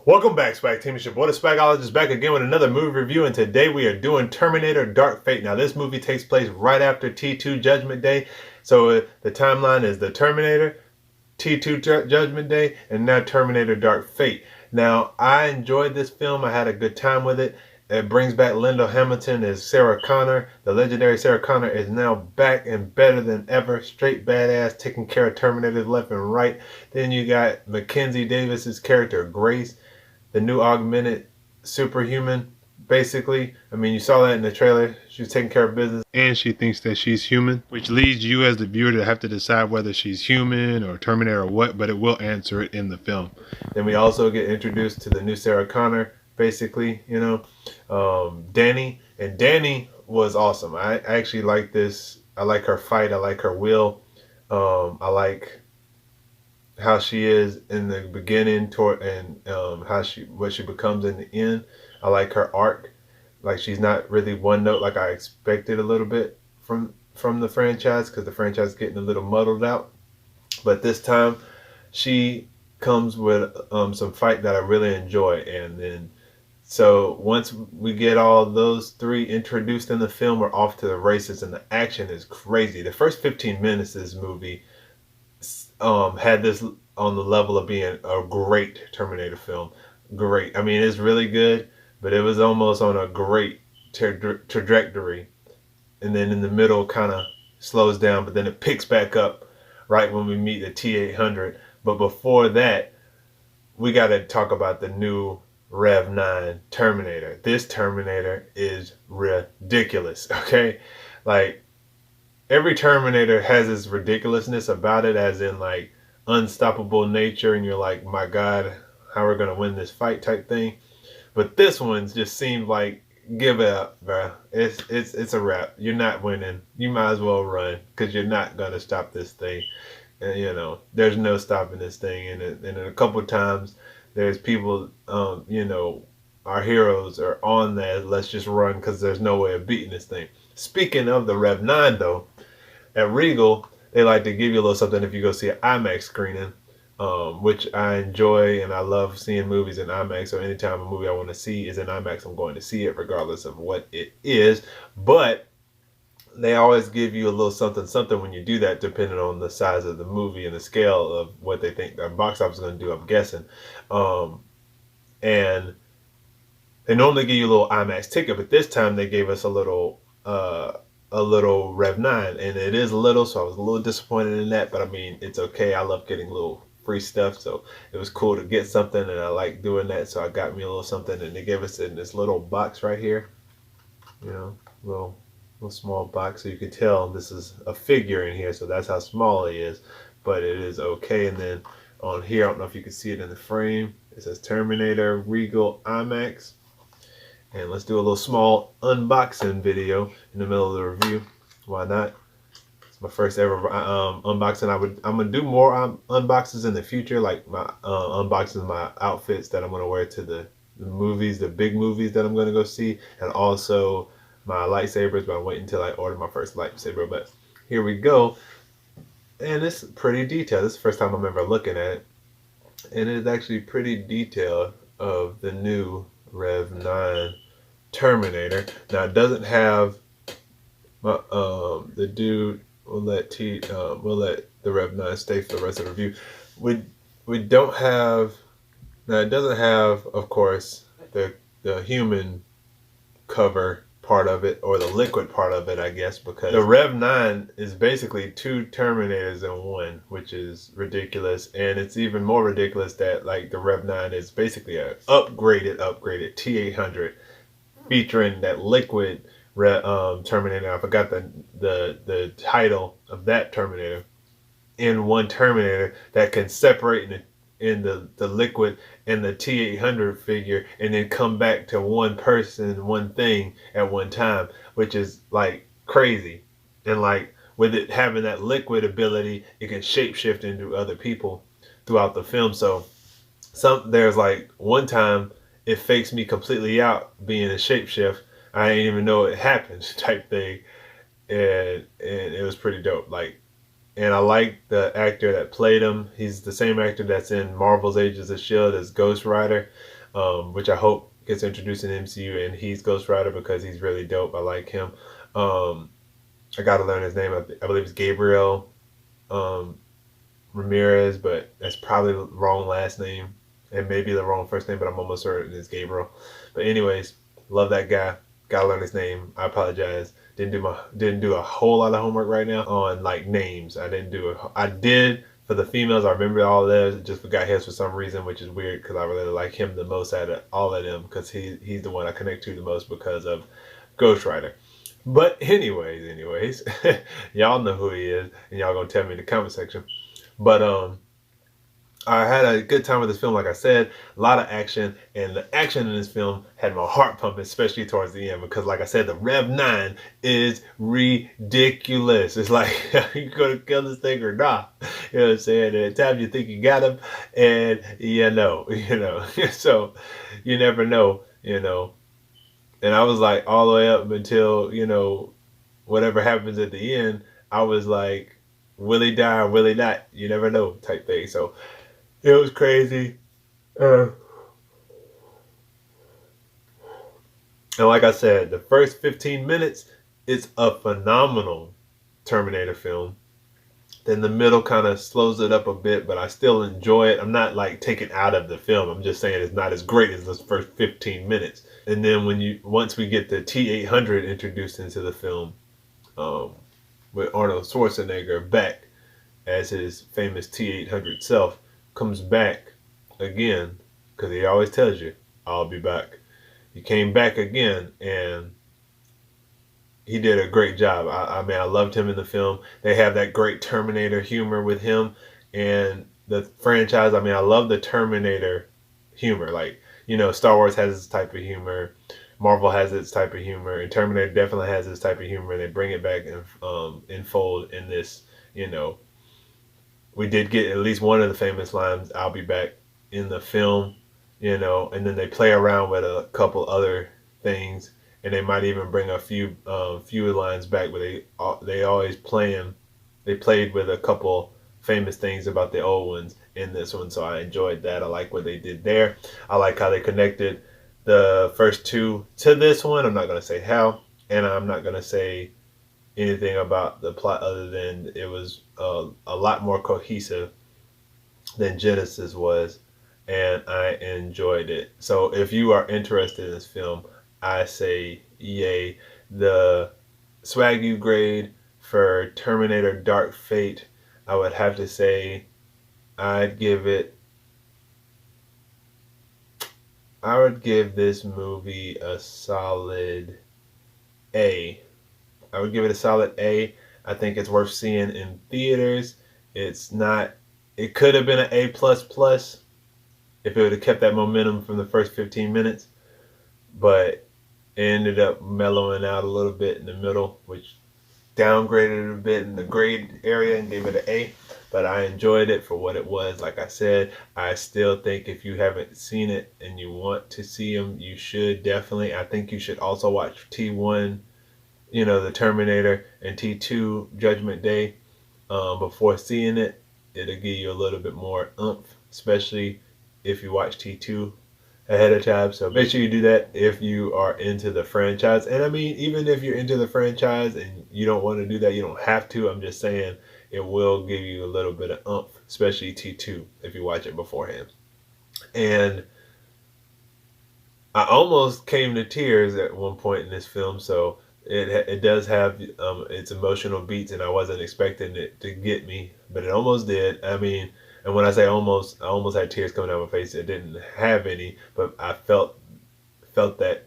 Welcome back, Swag Team. It's your boy, the Swagologist, back again with another movie review, and today we are doing Terminator Dark Fate. Now, this movie takes place right after T2 Judgment Day, so the timeline is the Terminator, T2 Judgment Day, and now Terminator Dark Fate. Now, I enjoyed this film. I had a good time with it. It brings back Linda Hamilton as Sarah Connor. The legendary Sarah Connor is now back and better than ever. Straight badass, taking care of Terminators left and right. Then you got Mackenzie Davis's character, Grace, the new augmented superhuman, basically. I mean, you saw that in the trailer. She's taking care of business. And she thinks that she's human, which leads you as the viewer to have to decide whether she's human or Terminator or what, but it will answer it in the film. Then we also get introduced to the new Sarah Connor, basically, Dani. And Dani was awesome. I actually like this. I like her fight. I like her will. I like how she is in the beginning and what she becomes in the end. I like her arc. Like, she's not really one note like I expected a little bit from the franchise, because the franchise is getting a little muddled out. But this time she comes with some fight that I really enjoy. And then so once we get all those three introduced in the film, we're off to the races, and the action is crazy. The first 15 minutes of this movie had this on the level of being a great Terminator film. Great. I mean, it's really good, but it was almost on a great trajectory. And then in the middle kind of slows down, but then it picks back up right when we meet the T-800. But before that, we got to talk about the new Rev 9 Terminator. This Terminator is ridiculous, okay? Like, every Terminator has this ridiculousness about it, as in like unstoppable nature, and you're like, my God, how are we gonna win this fight type thing. But this one just seemed like, give it up, bro. It's a wrap. You're not winning. You might as well run, because you're not gonna stop this thing. And there's no stopping this thing. And a couple of times there's people, our heroes are on that. Let's just run, because there's no way of beating this thing. Speaking of the Rev 9, though, at Regal, they like to give you a little something if you go see an IMAX screening, which I enjoy, and I love seeing movies in IMAX. So anytime a movie I want to see is in IMAX, I'm going to see it regardless of what it is. But they always give you a little something when you do that, depending on the size of the movie and the scale of what they think their box office is going to do, I'm guessing. And they normally give you a little IMAX ticket, but this time they gave us a little Rev 9, and it is little, so I was a little disappointed in that, but I mean, it's okay. I love getting little free stuff, so it was cool to get something, and I like doing that, so I got me a little something, and they gave us in this little box right here, little small box, so you can tell this is a figure in here, so that's how small it is, but it is okay. And then on here, I don't know if you can see it in the frame, it says Terminator Regal IMAX. And let's do a little small unboxing video in the middle of the review. Why not? It's my first ever unboxing. I'm gonna do more unboxings in the future, like my unboxing of my outfits that I'm gonna wear to the movies, the big movies that I'm gonna go see, and also my lightsabers. But I'm waiting until I order my first lightsaber. But here we go, and it's pretty detailed. This is the first time I'm ever looking at it, and it's actually pretty detailed of the new Rev 9 Terminator. Now, it doesn't have the dude. We'll let the Rev 9 stay for the rest of the review. We don't have. Now, it doesn't have, of course, the human cover part of it, or the liquid part of it, I guess, because the Rev 9 is basically two Terminators in one, which is ridiculous. And it's even more ridiculous that, like, the Rev 9 is basically a upgraded T-800, featuring that liquid Terminator. I forgot the title of that Terminator, in one Terminator that can separate in the liquid and the T-800 figure, and then come back to one person, one thing at one time, which is like crazy. And like, with it having that liquid ability, it can shapeshift into other people throughout the film. So there's like one time it fakes me completely out being a shapeshift. I didn't even know it happened type thing. And it was pretty dope. Like, and I like the actor that played him. He's the same actor that's in Marvel's Agents of S.H.I.E.L.D. as Ghost Rider. which I hope gets introduced in the MCU, and he's Ghost Rider because he's really dope. I like him. I got to learn his name. I believe it's Gabriel Ramirez, but that's probably the wrong last name. It may be the wrong first name, but I'm almost certain it's Gabriel. But anyways, love that guy. Gotta learn his name. I apologize. Didn't do a whole lot of homework right now on like names. I did for the females. I remember all those. Just forgot his for some reason, which is weird because I really like him the most out of all of them because he's the one I connect to the most because of Ghost Rider. But anyways, y'all know who he is, and y'all gonna tell me in the comment section. But I had a good time with this film. Like I said, a lot of action, and the action in this film had my heart pumping, especially towards the end, because like I said, the Rev 9 is ridiculous. It's like, are you gonna kill this thing or not? You know what I'm saying? At times you think you got him, and so you never know, And I was like, all the way up until, whatever happens at the end, I was like, will he die or will he not? You never know type thing. So it was crazy. And like I said, the first 15 minutes, it's a phenomenal Terminator film. Then the middle kind of slows it up a bit, but I still enjoy it. I'm not like taken out of the film. I'm just saying it's not as great as those first 15 minutes. And then once we get the T-800 introduced into the film, with Arnold Schwarzenegger back as his famous T-800 self, comes back again, because he always tells you, I'll be back. He came back again, and he did a great job. I mean, I loved him in the film. They have that great Terminator humor with him, and the franchise, I mean, I love the Terminator humor. Like, Star Wars has its type of humor, Marvel has its type of humor, and Terminator definitely has its type of humor, and they bring it back and enfold in this, We did get at least one of the famous lines, I'll be back, in the film, and then they play around with a couple other things, and they might even bring a few lines back, but they always they played with a couple famous things about the old ones in this one, so I enjoyed that. I like what they did there. I like how they connected the first two to this one. I'm not going to say how, and I'm not going to say anything about the plot other than it was a lot more cohesive than Genesis was, and I enjoyed it. So if you are interested in this film, I say yay. The SwagU grade for Terminator Dark Fate, I would have to say I would give this movie a solid A. I would give it a solid A. I think it's worth seeing in theaters. It could have been an A++ if it would have kept that momentum from the first 15 minutes, but it ended up mellowing out a little bit in the middle, which downgraded it a bit in the grade area and gave it an A. But I enjoyed it for what it was. Like I said, I still think if you haven't seen it and you want to see them, you should definitely. I think you should also watch T1, the Terminator, and T2 Judgment Day before seeing it. It'll give you a little bit more oomph, especially if you watch T2 ahead of time. So make sure you do that if you are into the franchise. And I mean, even if you're into the franchise and you don't want to do that, you don't have to. I'm just saying it will give you a little bit of oomph, especially T2 if you watch it beforehand. And I almost came to tears at one point in this film, so it does have its emotional beats, and I wasn't expecting it to get me, but it almost did. I mean, and when I say almost, I almost had tears coming down my face. It didn't have any, but I felt that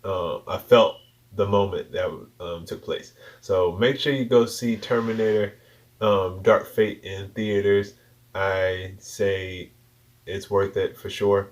I felt the moment that took place. So make sure you go see Terminator Dark Fate in theaters. I say it's worth it for sure.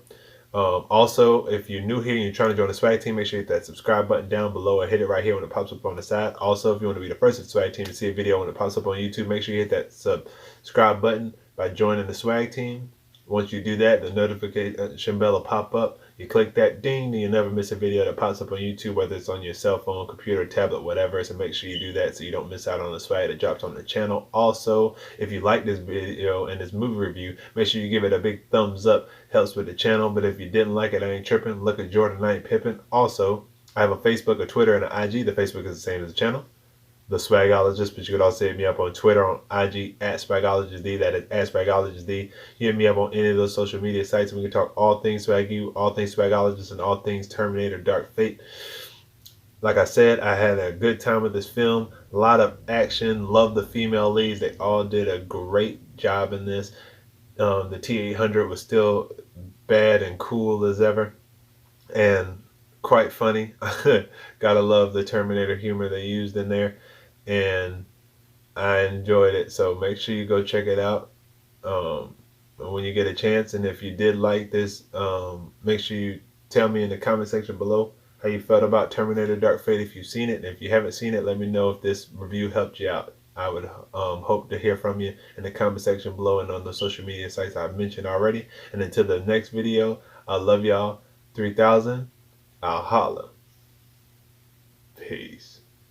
Also, if you're new here and you're trying to join the SWAG team, make sure you hit that subscribe button down below and hit it right here when it pops up on the side. Also, if you want to be the first of the SWAG team to see a video when it pops up on YouTube, make sure you hit that subscribe button by joining the SWAG team. Once you do that, the notification bell will pop up. You click that ding, and you'll never miss a video that pops up on YouTube, whether it's on your cell phone, computer, tablet, whatever. So make sure you do that so you don't miss out on the swag that drops on the channel. Also, if you like this video and this movie review, make sure you give it a big thumbs up. Helps with the channel. But if you didn't like it, I ain't tripping. Look at Jordan, I ain't pippin'. Also, I have a Facebook, a Twitter, and an IG. The Facebook is the same as the channel, The Swagologist, but you could also hit me up on Twitter, on IG at SwagologistD. That is at SwagologistD. Hit me up on any of those social media sites, and we can talk all things SwagU, all things Swagologist, and all things Terminator Dark Fate. Like I said, I had a good time with this film. A lot of action. Love the female leads. They all did a great job in this. The T-800 was still bad and cool as ever, and quite funny. Gotta love the Terminator humor they used in there, and I enjoyed it. So make sure you go check it out when you get a chance. And if you did like this, make sure you tell me in the comment section below how you felt about Terminator Dark Fate if you've seen it. And if you haven't seen it, let me know if this review helped you out. I would hope to hear from you in the comment section below and on the social media sites I've mentioned already. And until the next video, I love y'all. 3000. I'll holla. Peace.